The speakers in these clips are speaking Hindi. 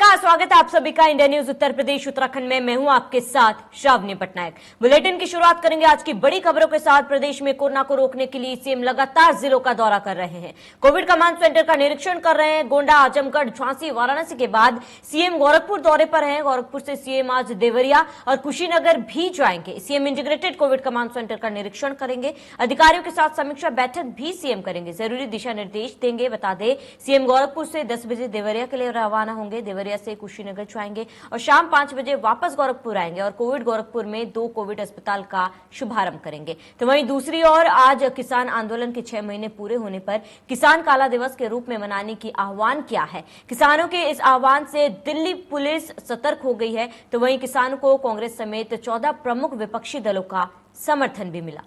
नमस्कार, स्वागत है आप सभी का इंडिया न्यूज उत्तर प्रदेश उत्तराखंड में। मैं हूं आपके साथ श्रावणी पटनायक। बुलेटिन की शुरुआत करेंगे आज की बड़ी खबरों के साथ। प्रदेश में कोरोना को रोकने के लिए सीएम लगातार जिलों का दौरा कर रहे हैं। कोविड कमांड सेंटर का निरीक्षण कर रहे हैं। गोंडा, आजमगढ़, झांसी, वाराणसी के बाद सीएम गोरखपुर दौरे पर हैं। गोरखपुर से सीएम आज देवरिया और कुशीनगर भी जाएंगे। CM integrated Covid command centre का निरीक्षण करेंगे। अधिकारियों के साथ समीक्षा बैठक भी सीएम करेंगे, जरूरी दिशा निर्देश देंगे। बता दें, सीएम गोरखपुर से 10 बजे देवरिया के लिए रवाना होंगे। देवरिया से कुशीनगर जाएंगे और शाम 5 बजे वापस गोरखपुर आएंगे और गोरखपुर में 2 कोविड अस्पताल का शुभारंभ करेंगे। तो वहीं दूसरी ओर आज किसान आंदोलन के 6 महीने पूरे होने पर किसान काला दिवस के रूप में मनाने की आह्वान किया है। किसानों के इस आह्वान से दिल्ली पुलिस सतर्क हो गई है। तो वहीं किसानों को कांग्रेस समेत 14 प्रमुख विपक्षी दलों का समर्थन भी मिला।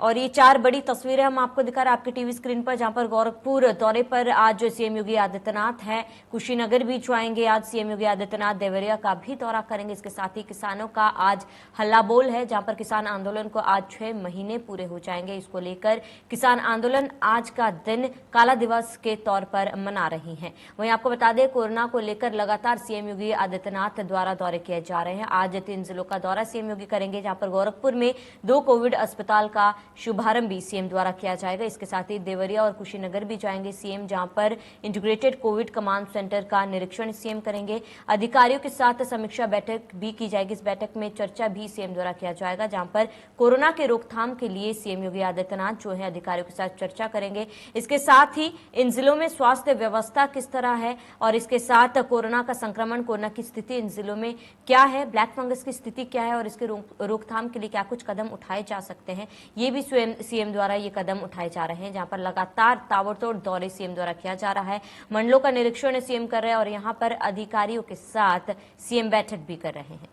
और ये 4 बड़ी तस्वीरें हम आपको दिखा रहे हैं आपकी टीवी स्क्रीन पर, जहां पर गोरखपुर दौरे पर आज सीएम योगी आदित्यनाथ हैं। कुशीनगर भी जाएंगे आज सीएम योगी आदित्यनाथ। देवरिया का भी दौरा करेंगे। इसके साथ ही किसानों का आज हल्ला बोल है, जहां पर किसान आंदोलन को आज 6 महीने पूरे हो जाएंगे। इसको लेकर किसान आंदोलन आज का दिन काला दिवस के तौर पर मना रही है। वहीं आपको बता दें, कोरोना को लेकर लगातार सीएम योगी आदित्यनाथ द्वारा दौरे किए जा रहे हैं। आज 3 जिलों का दौरा सीएम योगी करेंगे, जहां पर गोरखपुर में 2 कोविड अस्पताल का शुभारंभ भी सीएम द्वारा किया जाएगा। इसके साथ ही देवरिया और कुशीनगर भी जाएंगे सीएम, जहां पर इंटीग्रेटेड कोविड कमांड सेंटर का निरीक्षण सीएम करेंगे। अधिकारियों के साथ समीक्षा बैठक भी की जाएगी। इस बैठक में चर्चा भी सीएम द्वारा किया जाएगा, जहां पर कोरोना के रोकथाम के लिए सीएम योगी आदित्यनाथ जो है अधिकारियों के साथ चर्चा करेंगे। इसके साथ ही इन जिलों में स्वास्थ्य व्यवस्था किस तरह है और इसके साथ कोरोना का संक्रमण, कोरोना की स्थिति इन जिलों में क्या है, ब्लैक फंगस की स्थिति क्या है और इसके रोकथाम के लिए क्या कुछ कदम उठाए जा सकते हैं, ये भी सीएम द्वारा ये कदम उठाए जा रहे हैं। जहां पर लगातार ताबड़तोड़ दौरे सीएम द्वारा किया जा रहा है। मंडलों का निरीक्षण सीएम कर रहे हैं और यहां पर अधिकारियों के साथ सीएम बैठक भी कर रहे हैं।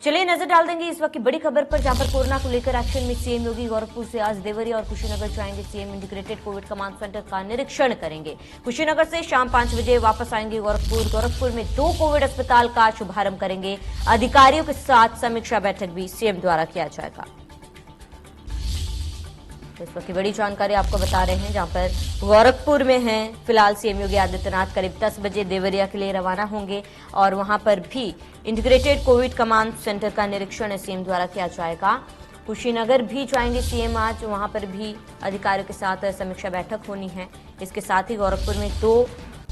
चलिए नजर डाल देंगे इस वक्त की बड़ी खबर पर, जहां पर कोरोना को लेकर एक्शन में सीएम योगी गोरखपुर से आज देवरिया और कुशीनगर जाएंगे। CM integrated Covid command centre का निरीक्षण करेंगे। कुशीनगर से शाम 5 बजे वापस आएंगे गोरखपुर में 2 कोविड अस्पताल का शुभारंभ करेंगे। अधिकारियों के साथ समीक्षा बैठक भी सीएम द्वारा किया जाएगा। इस वक्त की बड़ी जानकारी आपको बता रहे हैं, जहां पर गोरखपुर में हैं फिलहाल सीएम योगी आदित्यनाथ। करीब 10 बजे देवरिया के लिए रवाना होंगे और वहां पर भी इंटीग्रेटेड कोविड कमांड सेंटर का निरीक्षण सीएम द्वारा किया जाएगा। कुशीनगर भी जाएंगे सीएम आज, वहां पर भी अधिकारियों के साथ समीक्षा बैठक होनी है। इसके साथ ही गोरखपुर में 2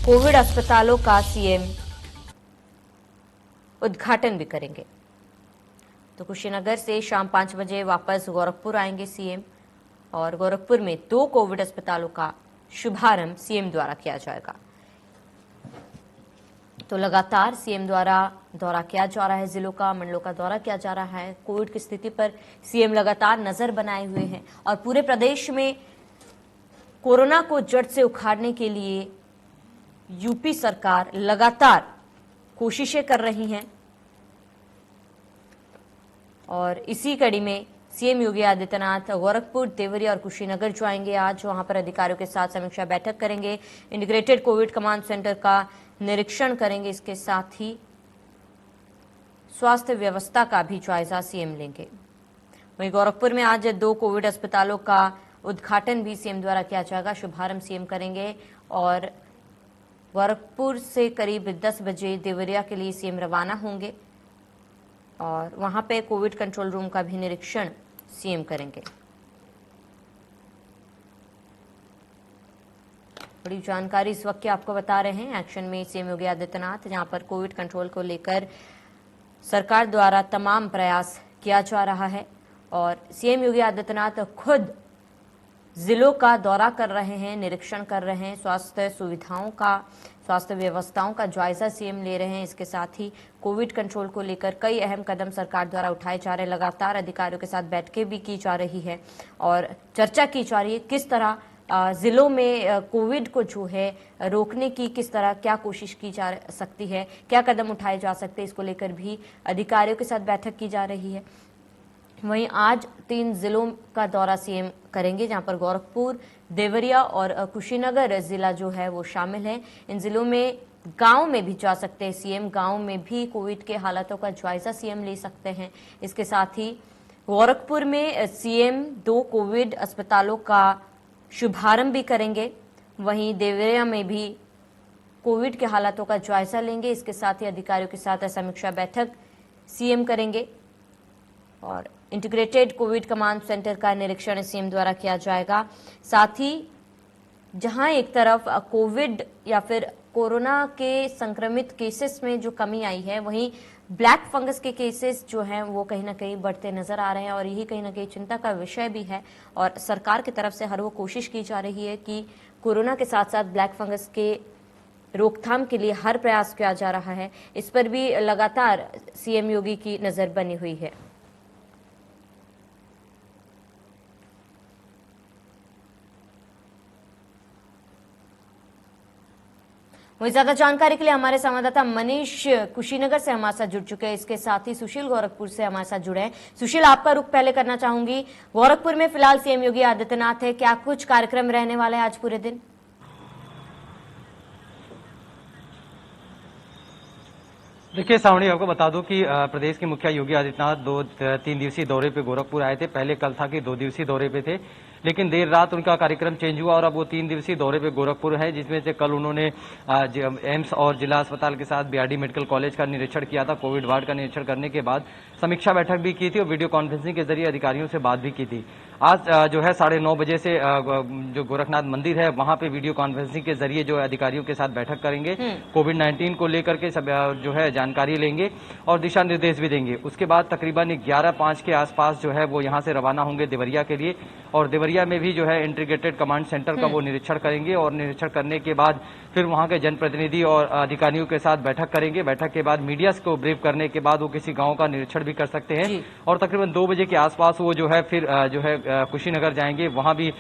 कोविड अस्पतालों का सीएम उद्घाटन भी करेंगे। तो कुशीनगर से शाम 5 बजे वापस गोरखपुर आएंगे सीएम और गोरखपुर में 2 कोविड अस्पतालों का शुभारंभ सीएम द्वारा किया जाएगा। तो लगातार सीएम द्वारा दौरा किया जा रहा है, जिलों का, मंडलों का दौरा किया जा रहा है। कोविड की स्थिति पर सीएम लगातार नजर बनाए हुए हैं और पूरे प्रदेश में कोरोना को जड़ से उखाड़ने के लिए यूपी सरकार लगातार कोशिशें कर रही हैं और इसी कड़ी में सीएम योगी आदित्यनाथ गोरखपुर, देवरिया और कुशीनगर जाएंगे आज। वहां पर अधिकारियों के साथ समीक्षा बैठक करेंगे। इंटीग्रेटेड कोविड कमांड सेंटर का निरीक्षण करेंगे। इसके साथ ही स्वास्थ्य व्यवस्था का भी जायजा सीएम लेंगे। वहीं गोरखपुर में आज 2 कोविड अस्पतालों का उद्घाटन भी सीएम द्वारा किया जाएगा, शुभारंभ सीएम करेंगे और गोरखपुर से करीब 10 बजे देवरिया के लिए सीएम रवाना होंगे और वहां पे कोविड कंट्रोल रूम का भी निरीक्षण सीएम करेंगे। बड़ी जानकारी इस वक्त की आपको बता रहे हैं। एक्शन में सीएम योगी आदित्यनाथ, जहां पर कोविड कंट्रोल को लेकर सरकार द्वारा तमाम प्रयास किया जा रहा है और सीएम योगी आदित्यनाथ खुद जिलों का दौरा कर रहे हैं, निरीक्षण कर रहे हैं। स्वास्थ्य सुविधाओं का, स्वास्थ्य व्यवस्थाओं का जायजा सीएम ले रहे हैं। इसके साथ ही कोविड कंट्रोल को लेकर कई अहम कदम सरकार द्वारा उठाए जा रहे हैं। लगातार अधिकारियों के साथ बैठकें भी की जा रही है और चर्चा की जा रही है किस तरह जिलों में कोविड को जो है रोकने की किस तरह क्या कोशिश की जा सकती है, क्या कदम उठाए जा सकते हैं, इसको लेकर भी अधिकारियों के साथ बैठक की जा रही है। वहीं आज 3 जिलों का दौरा सीएम करेंगे, जहां पर गोरखपुर, देवरिया और कुशीनगर जिला जो है वो शामिल है। इन जिलों में गांव में भी जा सकते हैं सीएम, गांव में भी कोविड के हालातों का जायजा सीएम ले सकते हैं। इसके साथ ही गोरखपुर में सीएम 2 कोविड अस्पतालों का शुभारंभ भी करेंगे। वहीं देवरिया में भी कोविड के हालातों का जायजा लेंगे। इसके साथ ही अधिकारियों के साथ समीक्षा बैठक सीएम करेंगे और इंटीग्रेटेड कोविड कमांड सेंटर का निरीक्षण सीएम द्वारा किया जाएगा। साथ ही जहां एक तरफ कोविड या फिर कोरोना के संक्रमित केसेस में जो कमी आई है, वहीं ब्लैक फंगस के केसेस जो हैं वो कहीं ना कहीं बढ़ते नजर आ रहे हैं और यही कहीं ना कहीं चिंता का विषय भी है। और सरकार की तरफ से हर वो कोशिश की जा रही है कि कोरोना के साथ साथ ब्लैक फंगस के रोकथाम के लिए हर प्रयास किया जा रहा है। इस पर भी लगातार सीएम योगी की नजर बनी हुई है। वहीं ज्यादा जानकारी के लिए हमारे संवाददाता मनीष कुशीनगर से हमारे साथ जुड़ चुके हैं। इसके साथ ही सुशील गोरखपुर से हमारे साथ जुड़े हैं। सुशील, आपका रुख पहले करना चाहूंगी, गोरखपुर में फिलहाल सीएम योगी आदित्यनाथ है, क्या कुछ कार्यक्रम रहने वाले हैं आज पूरे दिन? देखिए सावनी, आपको बता दूं कि प्रदेश के मुखिया योगी आदित्यनाथ 3 दिवसीय दौरे पे गोरखपुर आए थे। पहले कल था कि 2 दिवसीय दौरे पे थे, लेकिन देर रात उनका कार्यक्रम चेंज हुआ और अब वो 3 दिवसीय दौरे पे गोरखपुर है, जिसमें से कल उन्होंने एम्स और जिला अस्पताल के साथ बीआरडी मेडिकल कॉलेज का निरीक्षण किया था। कोविड वार्ड का निरीक्षण करने के बाद समीक्षा बैठक भी की थी और वीडियो कॉन्फ्रेंसिंग के जरिए अधिकारियों से बात भी की थी। आज जो है 9:30 बजे से जो गोरखनाथ मंदिर है वहां पे वीडियो कॉन्फ्रेंसिंग के जरिए जो अधिकारियों के साथ बैठक करेंगे। कोविड-19 को लेकर के सब जो है जानकारी लेंगे और दिशा निर्देश भी देंगे। उसके बाद तकरीबन 11:05 के आसपास जो है वो यहां से रवाना होंगे देवरिया के लिए और देवरिया में भी जो है इंटीग्रेटेड कमांड सेंटर का वो निरीक्षण करेंगे और निरीक्षण करने के बाद फिर वहां के जनप्रतिनिधि और अधिकारियों के साथ बैठक करेंगे। बैठक के बाद मीडिया को ब्रीफ करने के बाद वो किसी गांव का निरीक्षण भी कर सकते हैं और तकरीबन 2 बजे के आसपास वो जो है फिर जो है कुशीनगर जाएंगे। वहां भी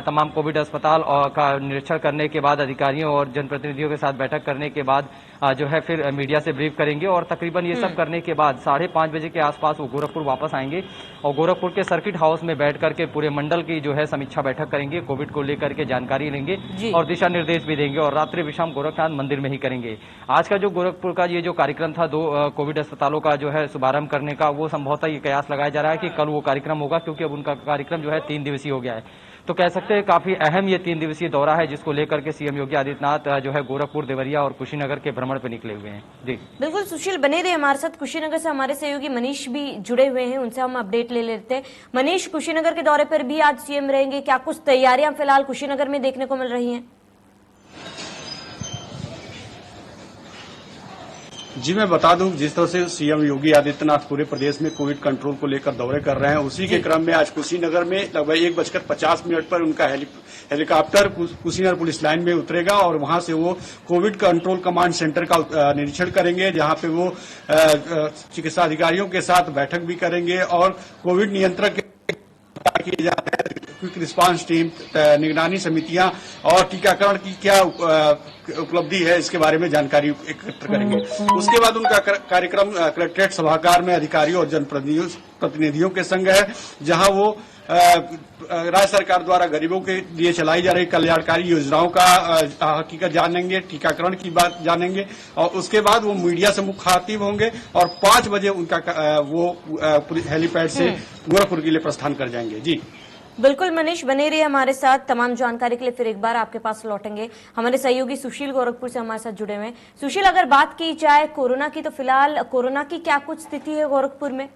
तमाम कोविड अस्पताल का निरीक्षण करने के बाद अधिकारियों और जनप्रतिनिधियों के साथ बैठक करने के बाद जो है फिर मीडिया से ब्रीफ करेंगे और तकरीबन ये सब करने के बाद 5:30 बजे के आसपास वो गोरखपुर वापस आएंगे और गोरखपुर के सर्किट हाउस में बैठ करके पूरे मंडल की जो है समीक्षा बैठक करेंगे, कोविड को लेकर के जानकारी लेंगे और दिशा निर्देश भी देंगे और रात्रि विश्राम गोरखनाथ मंदिर में ही करेंगे। आज का जो गोरखपुर का ये जो कार्यक्रम था 2 कोविड अस्पतालों का जो है शुभारंभ करने का, वो संभवतः ये कयास लगाया जा रहा है कि कल वो कार्यक्रम होगा, क्योंकि अब उनका कार्यक्रम जो है 3 दिवसीय हो गया है। तो कह सकते हैं काफी अहम ये 3 दिवसीय दौरा है, जिसको लेकर के सीएम योगी आदित्यनाथ जो है गोरखपुर, देवरिया और कुशीनगर के भ्रमण पर निकले हुए हैं। जी बिल्कुल सुशील, बने रहे हमारे साथ। कुशीनगर से हमारे सहयोगी मनीष भी जुड़े हुए हैं, उनसे हम अपडेट ले लेते हैं। मनीष, कुशीनगर के दौरे पर भी आज सीएम रहेंगे, क्या कुछ तैयारियां फिलहाल कुशीनगर में देखने को मिल रही हैं? जी, मैं बता दूं, जिस तरह से सीएम योगी आदित्यनाथ पूरे प्रदेश में कोविड कंट्रोल को लेकर दौरे कर रहे हैं, उसी के क्रम में आज कुशीनगर में लगभग 1:50 पर उनका हेलीकॉप्टर कुशीनगर पुलिस लाइन में उतरेगा और वहां से वो कोविड कंट्रोल कमांड सेंटर का निरीक्षण करेंगे, जहां पे वो चिकित्सा अधिकारियों के साथ बैठक भी करेंगे और कोविड नियंत्रण किए जा रहे हैं, क्विक रिस्पांस टीम, निगरानी समितियां और टीकाकरण की क्या उपलब्धि है, इसके बारे में जानकारी एकत्र करेंगे। उसके बाद उनका कार्यक्रम कलेक्ट्रेट सभागार में अधिकारियों और जनप्रतिनिधियों के संग है, जहां वो राज्य सरकार द्वारा गरीबों के लिए चलाई जा रही कल्याणकारी योजनाओं का हकीकत जानेंगे, टीकाकरण की बात जानेंगे और उसके बाद वो मीडिया से मुखातिब होंगे और 5 बजे उनका वो हेलीपैड से गोरखपुर के लिए प्रस्थान कर जाएंगे। जी बिल्कुल मनीष, बने रहिए हमारे साथ। तमाम जानकारी के लिए फिर एक बार आपके पास लौटेंगे। हमारे सहयोगी सुशील गोरखपुर से हमारे साथ जुड़े हुए हैं। सुशील, अगर बात की जाए कोरोना की, तो फिलहाल कोरोना की क्या कुछ स्थिति है गोरखपुर में?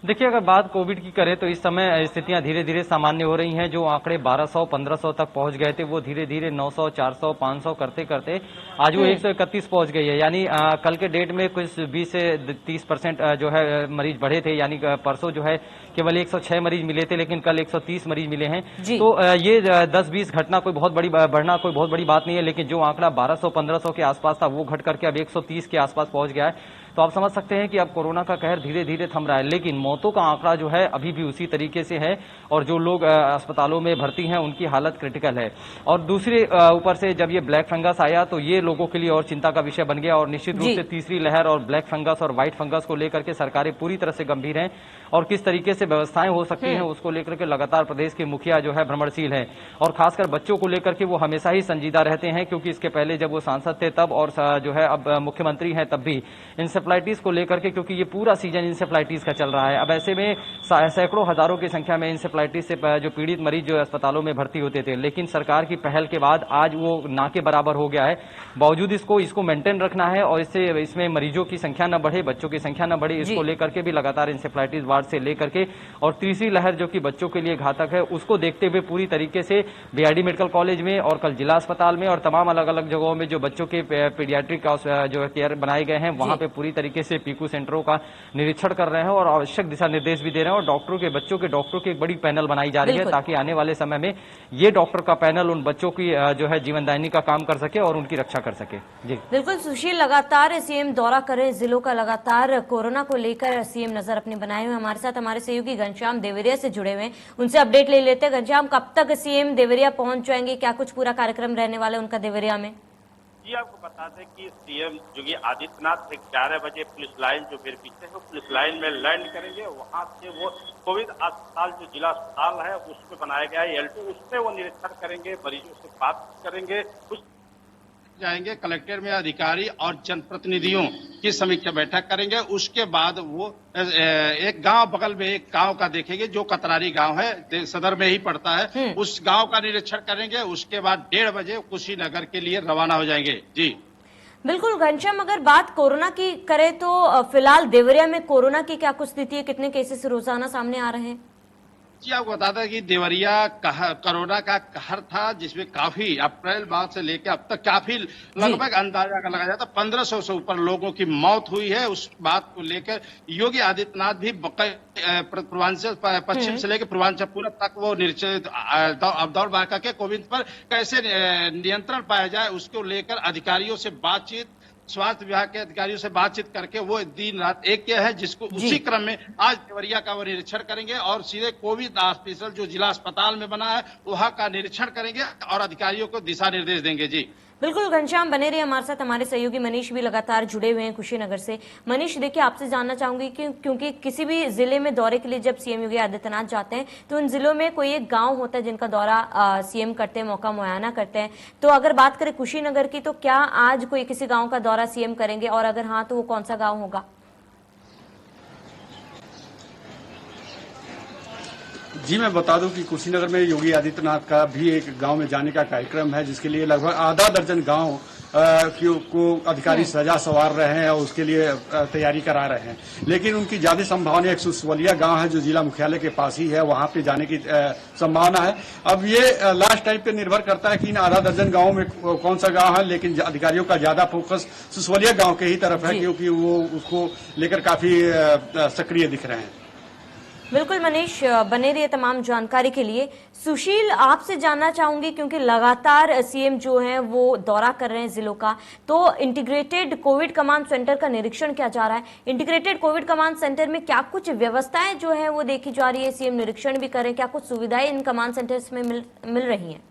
देखिए, अगर बात कोविड की करें तो इस समय स्थितियां धीरे धीरे सामान्य हो रही हैं। जो आंकड़े 1200-1500 तक पहुंच गए थे, वो धीरे धीरे 900, 400, 500 करते करते आज वो 131 पहुंच गई है। यानी कल के डेट में कुछ 20 से 30% जो है मरीज बढ़े थे। यानी परसों जो है केवल 106 मरीज मिले थे, लेकिन कल 130 मरीज मिले हैं। तो ये 10-20 घटना कोई बहुत बड़ी बढ़ना कोई बहुत बड़ी बात नहीं है, लेकिन जो आंकड़ा 1200-1500 के आसपास था, वो घट करके अब 130 के आसपास पहुंच गया है। तो आप समझ सकते हैं कि अब कोरोना का कहर धीरे धीरे थम रहा है, लेकिन मौतों का आंकड़ा जो है अभी भी उसी तरीके से है और जो लोग अस्पतालों में भर्ती हैं उनकी हालत क्रिटिकल है। और दूसरे ऊपर से जब ये ब्लैक फंगस आया तो ये लोगों के लिए और चिंता का विषय बन गया और निश्चित रूप से तीसरी लहर और ब्लैक फंगस और व्हाइट फंगस को लेकर के सरकारें पूरी तरह से गंभीर हैं और किस तरीके से व्यवस्थाएं हो सकती हैं उसको लेकर के लगातार प्रदेश के मुखिया जो है भ्रमणशील हैं और खासकर बच्चों को लेकर के वो हमेशा ही संजीदा रहते हैं, क्योंकि इसके पहले जब वो सांसद थे तब और जो है अब मुख्यमंत्री हैं तब भी इनसे इंसेफ्लाइटिस को लेकर के, क्योंकि ये पूरा सीजन इंसेफ्लाइटिस का चल रहा है। अब ऐसे में सैकड़ों हजारों की संख्या में इंसेफ्लाइटिस से जो पीड़ित मरीज जो अस्पतालों में भर्ती होते थे, लेकिन सरकार की पहल के बाद आज वो ना के बराबर हो गया है। बावजूद इसको मेंटेन रखना है और इसमें मरीजों की संख्या न बढ़े, बच्चों की संख्या न बढ़े, इसको लेकर के भी लगातार इंसेफ्लाइटिस वार्ड से लेकर के और तीसरी लहर जो कि बच्चों के लिए घातक है, उसको देखते हुए पूरी तरीके से बीआरडी मेडिकल कॉलेज में और कल जिला अस्पताल में और तमाम अलग अलग जगहों में जो बच्चों के पीडियाट्रिक जो केयर बनाए गए हैं, वहां पे पूरी तरीके से पीकू सेंटरों का निरीक्षण कर रहे हैं और आवश्यक दिशा निर्देश भी दे रहे हैं। और बच्चों के डॉक्टरों की एक बड़ी पैनल बनाई जा रही है, ताकि आने वाले समय में ये डॉक्टर का पैनल उन बच्चों की जो है जीवनदायिनी का काम कर सके और उनकी रक्षा कर सके। जी बिल्कुल सुशील, लगातार सीएम दौरा करे जिलों का, लगातार कोरोना को लेकर सीएम नजर अपनी बनाए हुए। हमारे साथ हमारे सहयोगी घनश्याम देवरिया से जुड़े हुए हैं, उनसे अपडेट ले लेते हैं। घनश्याम, कब तक सीएम देवरिया पहुंच जाएंगे? क्या कुछ पूरा कार्यक्रम रहने वाला है उनका देवरिया में? जी, आपको बता दें कि सीएम योगी आदित्यनाथ 11 बजे पुलिस लाइन जो मेरे पीछे है पुलिस लाइन में लैंड करेंगे। वहां से वो कोविड अस्पताल जो जिला अस्पताल है उसमें बनाया गया है L2, उसमें वो निरीक्षण करेंगे, मरीजों से बात करेंगे, जाएंगे कलेक्टर में अधिकारी और जनप्रतिनिधियों की समीक्षा बैठक करेंगे। उसके बाद वो एक गांव बगल में एक गांव का देखेंगे जो कतरारी गांव है, सदर में ही पड़ता है, उस गांव का निरीक्षण करेंगे। उसके बाद 1:30 बजे कुशीनगर के लिए रवाना हो जाएंगे। जी बिल्कुल घनश्याम, अगर बात कोरोना की करें तो फिलहाल देवरिया में कोरोना की क्या कुछ स्थिति है? कितने केसेस रोजाना सामने आ रहे हैं? जी, आपको बता दें कि देवरिया कोरोना का कहर था, जिसमें काफी अप्रैल माह से लेकर अब तक काफी लगभग अंदाजा लगाया जाता 1500 से ऊपर लोगों की मौत हुई है। उस बात को लेकर योगी आदित्यनाथ भी पूर्वांचल पश्चिम से लेकर पूर्वांचल पूरब तक वो दौड़ भाग करके कोविड पर कैसे नियंत्रण पाया जाए उसको लेकर अधिकारियों से बातचीत, स्वास्थ्य विभाग के अधिकारियों से बातचीत करके वो दिन रात एक किया है, जिसको उसी क्रम में आज देवरिया का वो निरीक्षण करेंगे और सीधे कोविड हॉस्पिटल जो जिला अस्पताल में बना है वहां का निरीक्षण करेंगे और अधिकारियों को दिशा निर्देश देंगे। जी बिल्कुल घनश्याम, बने रहिए हमारे साथ। हमारे सहयोगी मनीष भी लगातार जुड़े हुए हैं कुशीनगर से। मनीष, देखिए, आपसे जानना चाहूंगी कि क्योंकि किसी भी जिले में दौरे के लिए जब सीएम योगी आदित्यनाथ जाते हैं तो उन जिलों में कोई एक गांव होता है जिनका दौरा सीएम करते हैं, मौका मुआयना करते हैं। तो अगर बात करें कुशीनगर की, तो क्या आज कोई किसी गाँव का दौरा सीएम करेंगे और अगर हाँ तो वो कौन सा गाँव होगा? जी, मैं बता दूं कि कुशीनगर में योगी आदित्यनाथ का भी एक गांव में जाने का कार्यक्रम है, जिसके लिए लगभग आधा दर्जन गांव को अधिकारी सजा संवार रहे हैं और उसके लिए तैयारी करा रहे हैं। लेकिन उनकी ज्यादा संभावना एक सुसवलिया गांव है जो जिला मुख्यालय के पास ही है, वहां पे जाने की संभावना है। अब ये लास्ट टाइम पे निर्भर करता है कि इन आधा दर्जन गाँव में कौन सा गाँव है, लेकिन अधिकारियों का ज्यादा फोकस सुसवलिया गाँव के ही तरफ है, क्योंकि वो उसको लेकर काफी सक्रिय दिख रहे हैं। बिल्कुल मनीष, बने रहिए तमाम जानकारी के लिए। सुशील, आपसे जानना चाहूंगी, क्योंकि लगातार सीएम जो हैं वो दौरा कर रहे हैं जिलों का, तो इंटीग्रेटेड कोविड कमांड सेंटर का निरीक्षण किया जा रहा है। इंटीग्रेटेड कोविड कमांड सेंटर में क्या कुछ व्यवस्थाएं जो है वो देखी जा रही है? सीएम निरीक्षण भी करें, क्या कुछ सुविधाएं इन कमांड सेंटर्स में मिल रही हैं?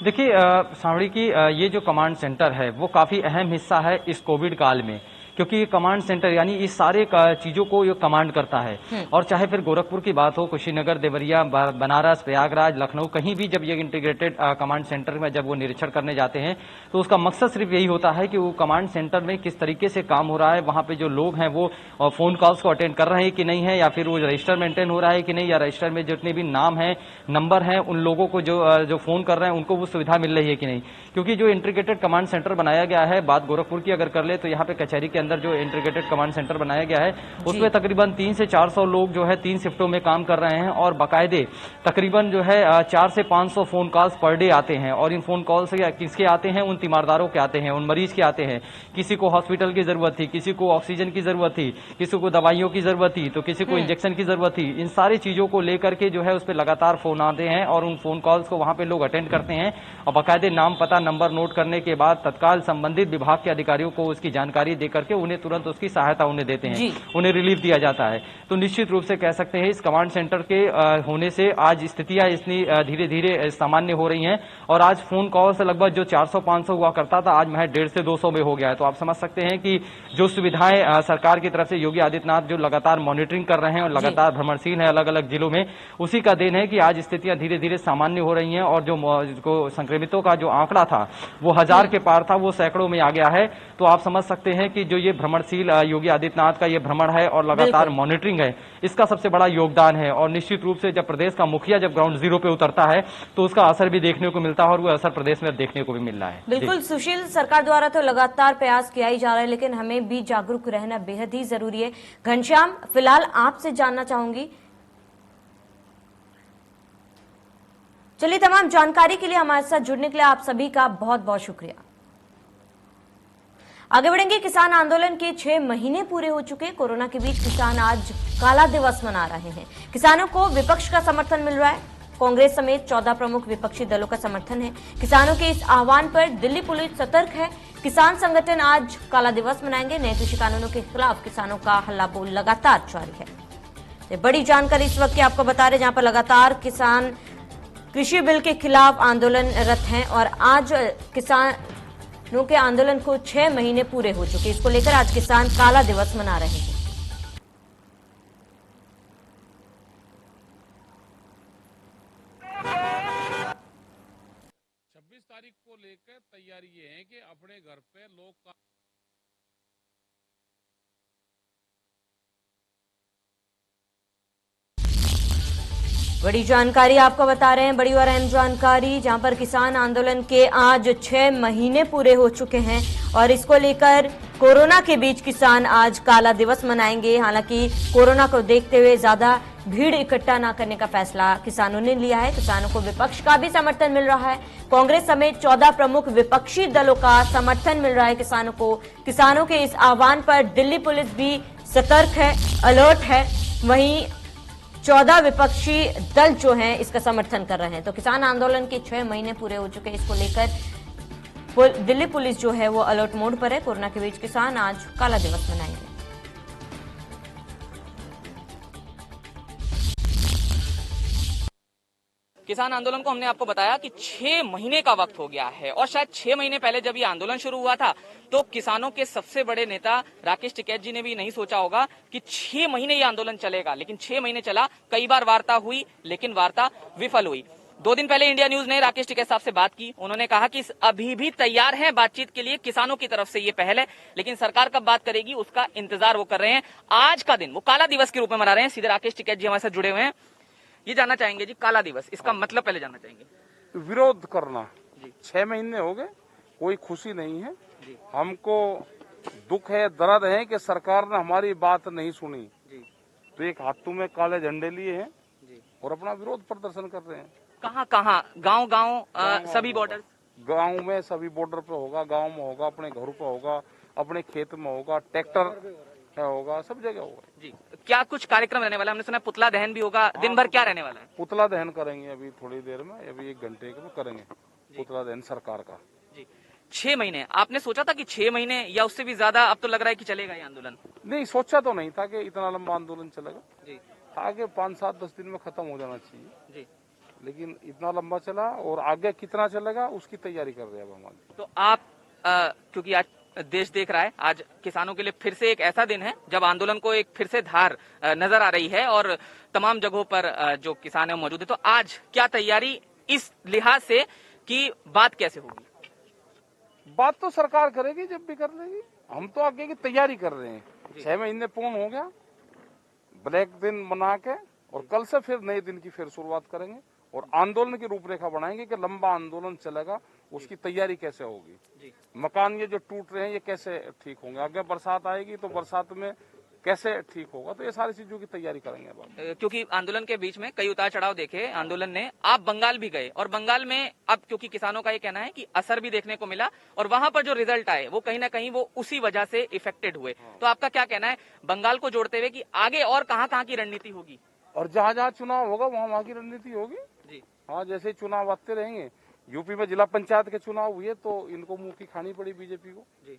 देखिए सावड़ी की ये जो कमांड सेंटर है वो काफी अहम हिस्सा है इस कोविड काल में, क्योंकि ये कमांड सेंटर यानी इस सारे चीजों को ये कमांड करता है। और चाहे फिर गोरखपुर की बात हो, कुशीनगर, देवरिया, बनारस, प्रयागराज, लखनऊ, कहीं भी जब ये इंटीग्रेटेड कमांड सेंटर में जब वो निरीक्षण करने जाते हैं तो उसका मकसद सिर्फ यही होता है कि वो कमांड सेंटर में किस तरीके से काम हो रहा है, वहां पे जो लोग हैं वो फोन कॉल्स को अटेंड कर रहे हैं कि नहीं है, या फिर वो रजिस्टर मेंटेन हो रहा है कि नहीं, या रजिस्टर में जितने भी नाम है, नंबर है, उन लोगों को जो फोन कर रहे हैं उनको वो सुविधा मिल रही है कि नहीं। क्योंकि जो इंटीग्रेटेड कमांड सेंटर बनाया गया है, बात गोरखपुर की अगर कर ले तो यहाँ पे कचहरी के अंदर जो इंटीग्रेटेड कमांड सेंटर बनाया गया है उसमें तकरीबन 300 से 400 लोग जो है 3 शिफ्टों में काम कर रहे हैं और बाकायदे तकरीबन जो है 400 से 500 फोन कॉल्स पर डे आते हैं। और इन फोन कॉल से किसके आते हैं? उन तीमारदारों के आते हैं, उन मरीज के आते हैं। किसी को हॉस्पिटल की जरूरत थी, किसी को ऑक्सीजन की जरूरत थी, किसी को दवाइयों की जरूरत थी, तो किसी को इंजेक्शन की जरूरत थी। इन सारी चीजों को लेकर के जो है उस पर लगातार फोन आते हैं और उन फोन कॉल्स को वहां पे लोग अटेंड करते हैं और बाकायदे नाम, पता, नंबर नोट करने के बाद तत्काल संबंधित विभाग के अधिकारियों को उसकी जानकारी देकर के करके उन्हें तुरंत उसकी सहायता उन्हें देते हैं, जी। उन्हें रिलीफ दिया जाता है। तो निश्चित रूप से कह सकते हैं इस कमांड सेंटर के होने से आज स्थितियां इतनी धीरे धीरे सामान्य हो रही हैं और आज फोन कॉल से लगभग जो 400-500 हुआ करता था आज महज 150 से 200 में हो गया है। तो आप समझ सकते हैं कि जो सुविधाएं सरकार की तरफ से योगी आदित्यनाथ जो लगातार मॉनिटरिंग कर रहे हैं और लगातार भ्रमणशील है अलग अलग जिलों में, उसी का देन है कि आज स्थितियां धीरे धीरे सामान्य हो रही हैं और जो संक्रमितों का जो आंकड़ा था वो 1000 के पार था, वो सैकड़ों में आ गया है। तो आप समझ सकते हैं कि जो ये भ्रमणशील योगी आदित्यनाथ का ये भ्रमण है और लगातार मॉनिटरिंग है, इसका सबसे बड़ा योगदान है। और निश्चित रूप से जब प्रदेश का मुखिया जब ग्राउंड जीरो पे उतरता है तो उसका असर भी देखने को मिलता है और वो असर प्रदेश में अब देखने को भी मिल रहा है। बिल्कुल सुशील, सरकार द्वारा तो लगातार प्रयास किया ही जा रहा है, लेकिन हमें भी जागरूक रहना बेहद ही जरूरी है। घनश्याम, फिलहाल आपसे जानना चाहूंगी, चलिए तमाम जानकारी के लिए हमारे साथ जुड़ने के लिए आप सभी का बहुत बहुत शुक्रिया। आगे बढ़ेंगे। किसान आंदोलन के 6 महीने पूरे हो चुके। कोरोना के बीच किसान आज काला दिवस मना रहे हैं। किसानों को विपक्ष का समर्थन मिल रहा है। कांग्रेस समेत 14 प्रमुख विपक्षी दलों का समर्थन है। किसानों के इस आह्वान पर दिल्ली पुलिस सतर्क है। किसान संगठन आज काला दिवस मनाएंगे। नए कृषि कानूनों के खिलाफ किसानों का हल्ला बोल लगातार जारी है। ये बड़ी जानकारी इस वक्त की आपको बता रहे, जहां पर लगातार किसान कृषि बिल के खिलाफ आंदोलनरत हैं और आज किसानों के आंदोलन को 6 महीने पूरे हो चुके। इसको लेकर आज किसान काला दिवस मना रहे हैं। 26 तारीख को लेकर तैयारी ये है कि अपने घर पे लोग बड़ी जानकारी आपको बता रहे हैं, बड़ी और अहम जानकारी, जहां पर किसान आंदोलन के आज 6 महीने पूरे हो चुके हैं और इसको लेकर कोरोना के बीच किसान आज काला दिवस मनाएंगे। हालांकि कोरोना को देखते हुए ज्यादा भीड़ इकट्ठा न करने का फैसला किसानों ने लिया है। किसानों को विपक्ष का भी समर्थन मिल रहा है। कांग्रेस समेत 14 प्रमुख विपक्षी दलों का समर्थन मिल रहा है किसानों को। किसानों के इस आह्वान पर दिल्ली पुलिस भी सतर्क है, अलर्ट है। वहीं 14 विपक्षी दल जो हैं इसका समर्थन कर रहे हैं। तो किसान आंदोलन के 6 महीने पूरे हो चुके हैं। इसको लेकर दिल्ली पुलिस जो है वो अलर्ट मोड पर है। कोरोना के बीच किसान आज काला दिवस मनाएंगे। किसान आंदोलन को हमने आपको बताया कि 6 महीने का वक्त हो गया है और शायद 6 महीने पहले जब ये आंदोलन शुरू हुआ था तो किसानों के सबसे बड़े नेता राकेश टिकैत जी ने भी नहीं सोचा होगा कि 6 महीने ये आंदोलन चलेगा। लेकिन 6 महीने चला, कई बार वार्ता हुई लेकिन वार्ता विफल हुई। 2 दिन पहले इंडिया न्यूज ने राकेश टिकैत साहब से बात की। उन्होंने कहा कि अभी भी तैयार हैं बातचीत के लिए, किसानों की तरफ से ये पहल है, लेकिन सरकार कब बात करेगी उसका इंतजार वो कर रहे हैं। आज का दिन वो काला दिवस के रूप में मना रहे हैं। सीधे राकेश टिकैत जी हमारे साथ जुड़े हुए हैं। ये जानना चाहेंगे जी, काला दिवस इसका मतलब पहले जानना चाहेंगे। विरोध करना। 6 महीने हो गए, कोई खुशी नहीं है। हमको दुख है, दर्द है कि सरकार ने हमारी बात नहीं सुनी। तो एक हाथों में काले झंडे लिए हैं और अपना विरोध प्रदर्शन कर रहे हैं। कहाँ कहाँ? गांव गांव सभी बॉर्डर? गांव में सभी बॉर्डर पे होगा, गांव में होगा, अपने घर पे होगा, अपने खेत में होगा, ट्रैक्टर होगा, सब जगह होगा। जी, क्या कुछ कार्यक्रम रहने वाला है? हमने सुना पुतला दहन भी होगा। दिन भर क्या रहने वाला है? पुतला दहन करेंगे अभी थोड़ी देर में, अभी 1 घंटे में करेंगे पुतला दहन सरकार का। जी, 6 महीने आपने सोचा था कि 6 महीने या उससे भी ज्यादा अब तो लग रहा है कि चलेगा ये आंदोलन? नहीं, सोचा तो नहीं था कि इतना लंबा आंदोलन चलेगा। जी, आगे 5-7-10 दिन में खत्म हो जाना चाहिए। जी, लेकिन इतना लंबा चला और आगे कितना चलेगा उसकी तैयारी कर रहे हैं अब हम आगे। तो आप क्योंकि आज देश देख रहा है, आज किसानों के लिए फिर से एक ऐसा दिन है जब आंदोलन को एक फिर से धार नजर आ रही है और तमाम जगहों पर जो किसान है मौजूद है। तो आज क्या तैयारी इस लिहाज से कि बात कैसे होगी? बात तो सरकार करेगी, जब भी कर लेगी। हम तो आगे की तैयारी कर रहे हैं। 6 महीने पूर्ण हो गया, ब्लैक दिन मना के और कल से फिर नए दिन की फिर शुरुआत करेंगे और आंदोलन की रूपरेखा बनाएंगे कि लंबा आंदोलन चलेगा, उसकी तैयारी कैसे होगी। मकान ये जो टूट रहे हैं ये कैसे ठीक होंगे, आगे बरसात आएगी तो बरसात में कैसे ठीक होगा, तो ये सारी चीजों की तैयारी करेंगे अब। क्योंकि आंदोलन के बीच में कई उतार चढ़ाव देखे आंदोलन ने। आप बंगाल भी गए और बंगाल में अब क्योंकि किसानों का ये कहना है कि असर भी देखने को मिला और वहां पर जो रिजल्ट आए वो कहीं ना कहीं वो उसी वजह से इफेक्टेड हुए। तो आपका क्या कहना है बंगाल को जोड़ते हुए कि आगे और कहाँ की रणनीति होगी? और जहाँ जहाँ चुनाव होगा वहाँ की रणनीति होगी। जी, हाँ, जैसे चुनाव आते रहेंगे। यूपी में जिला पंचायत के चुनाव हुए तो इनको मुंह की खानी पड़ी बीजेपी को। जी,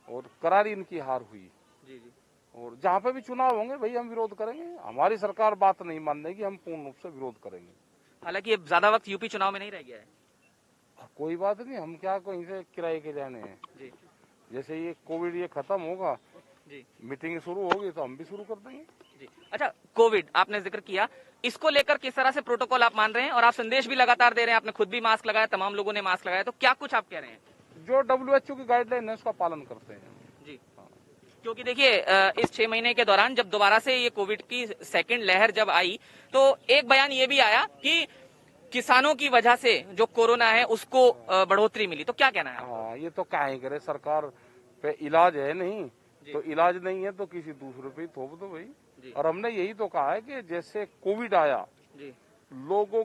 और करारी इनकी हार हुई। जी जी। और जहाँ पे भी चुनाव होंगे भाई हम विरोध करेंगे, हमारी सरकार बात नहीं मानेगी, हम पूर्ण रूप से विरोध करेंगे। हालांकि अब ज्यादा वक्त यूपी चुनाव में नहीं रह गया है। कोई बात नहीं, हम क्या कहीं से किराए के जाने हैं। जी जैसे ये कोविड ये खत्म होगा, जी मीटिंग शुरू होगी तो हम भी शुरू कर देंगे। जी। अच्छा, कोविड आपने जिक्र किया, इसको लेकर किस तरह से प्रोटोकॉल आप मान रहे हैं, और आप संदेश भी लगातार दे रहे हैं, आपने खुद भी मास्क लगाया, तमाम लोगों ने मास्क लगाया, तो क्या कुछ आप कह रहे हैं? जो WHO की गाइडलाइन है उसका पालन करते हैं जी। क्योंकि देखिए इस 6 महीने के दौरान जब दोबारा से ये कोविड की सेकंड लहर जब आई, तो एक बयान ये भी आया कि किसानों की वजह से जो कोरोना है उसको बढ़ोतरी मिली, तो क्या कहना है? हाँ, ये तो काहे करे, सरकार पे इलाज है नहीं, तो इलाज नहीं है तो किसी दूसरे पे थोप दो भाई। और हमने यही तो कहा है कि जैसे कोविड आया जी लोगों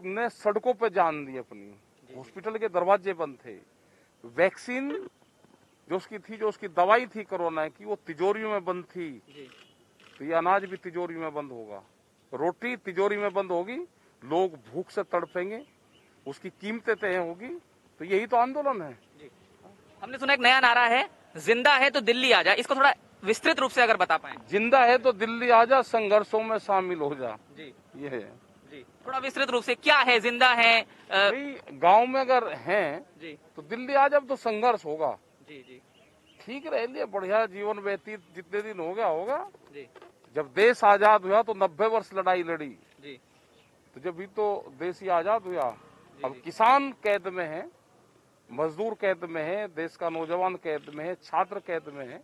ने सड़कों पे जान दी अपनी, हॉस्पिटल के दरवाजे बंद थे, वैक्सीन जो उसकी दवाई थी कोरोना की वो तिजोरियों में बंद थी, तो ये अनाज भी तिजोरी में बंद होगा, रोटी तिजोरी में बंद होगी, लोग भूख से तड़पेंगे, उसकी कीमतें तय होगी, तो यही तो आंदोलन है। हमने सुना एक नया नारा है, जिंदा है तो दिल्ली आ जा, इसको थोड़ा विस्तृत रूप से अगर बता पाए। जिंदा है तो दिल्ली आ जा, संघर्षों में शामिल हो जा, जी ये है। जी, थोड़ा विस्तृत रूप से क्या है, जिंदा है? गांव में अगर हैं जी तो दिल्ली आ जब तो संघर्ष होगा, जी जी ठीक रह लिया, बढ़िया जीवन व्यतीत जितने दिन हो गया होगा। जी जब देश आजाद हुआ तो 90 वर्ष लड़ाई लड़ी, जी तो जब भी तो देश ही आजाद हुआ। अब किसान कैद में है, मजदूर कैद में है, देश का नौजवान कैद में है, छात्र कैद में है,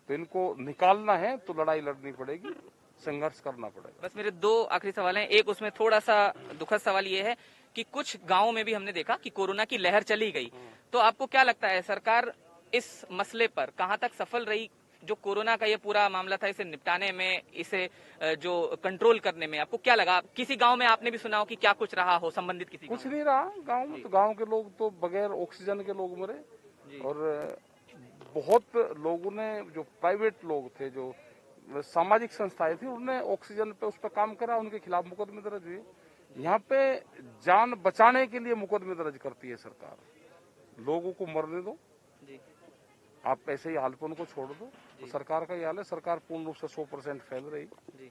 तो इनको निकालना है तो लड़ाई लड़नी पड़ेगी, संघर्ष करना पड़ेगा। बस मेरे 2 आखिरी सवाल हैं। एक उसमें थोड़ा सा दुखद सवाल ये है कि कुछ गांवों में भी हमने देखा कि कोरोना की लहर चली गई, तो आपको क्या लगता है सरकार इस मसले पर कहां तक सफल रही? जो कोरोना का ये पूरा मामला था, इसे निपटाने में, इसे जो कंट्रोल करने में, आपको क्या लगा? किसी गांव में आपने भी सुना हो कि क्या कुछ रहा हो संबंधित किसी कुछ गांव नहीं रहा गांव में, तो गांव के लोग तो बगैर ऑक्सीजन के लोग मरे, और बहुत लोगों ने, जो प्राइवेट लोग थे, जो सामाजिक संस्थाएं थी, उन्होंने ऑक्सीजन पे उस पर काम करा, उनके खिलाफ मुकदमे दर्ज हुए। यहाँ पे जान बचाने के लिए मुकदमे दर्ज करती है सरकार, लोगों को मरने दो, आप ऐसे ही हाल पे उनको छोड़ दो, तो सरकार का ये हाल है। सरकार पूर्ण रूप से 100% फैल रही। जी।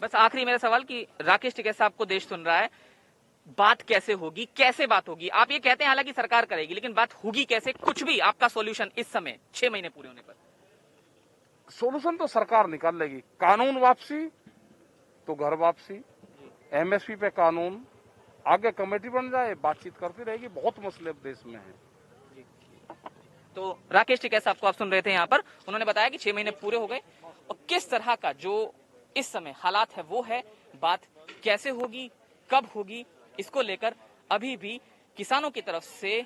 बस आखिरी मेरा सवाल कि राकेश टिकैत साहब को देश सुन रहा है, बात कैसे होगी, कैसे बात होगी? आप ये कहते हैं हालांकि सरकार करेगी, लेकिन बात होगी कैसे? कुछ भी आपका सॉल्यूशन इस समय 6 महीने पूरे होने पर? सोल्यूशन तो सरकार निकाल लेगी, कानून वापसी तो घर वापसी, MSP पे कानून, आगे कमेटी बन जाए, बातचीत करती रहेगी, बहुत मसले देश में है। तो राकेश टिकैत साहब को आप सुन रहे थे यहाँ पर, उन्होंने बताया कि 6 महीने पूरे हो गए और किस तरह का जो इस समय हालात है वो है। बात कैसे होगी, कब होगी, इसको लेकर अभी भी किसानों की तरफ से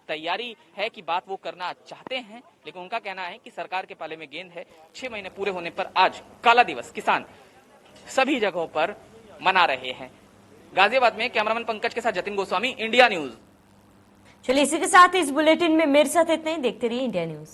तैयारी है कि बात वो करना चाहते हैं, लेकिन उनका कहना है कि सरकार के पाले में गेंद है। 6 महीने पूरे होने पर आज काला दिवस किसान सभी जगहों पर मना रहे हैं। गाजियाबाद में कैमरामैन पंकज के साथ जतिन गोस्वामी, इंडिया न्यूज। चलिए इसी के साथ इस बुलेटिन में मेरे साथ इतना ही। देखते रहिए इंडिया न्यूज।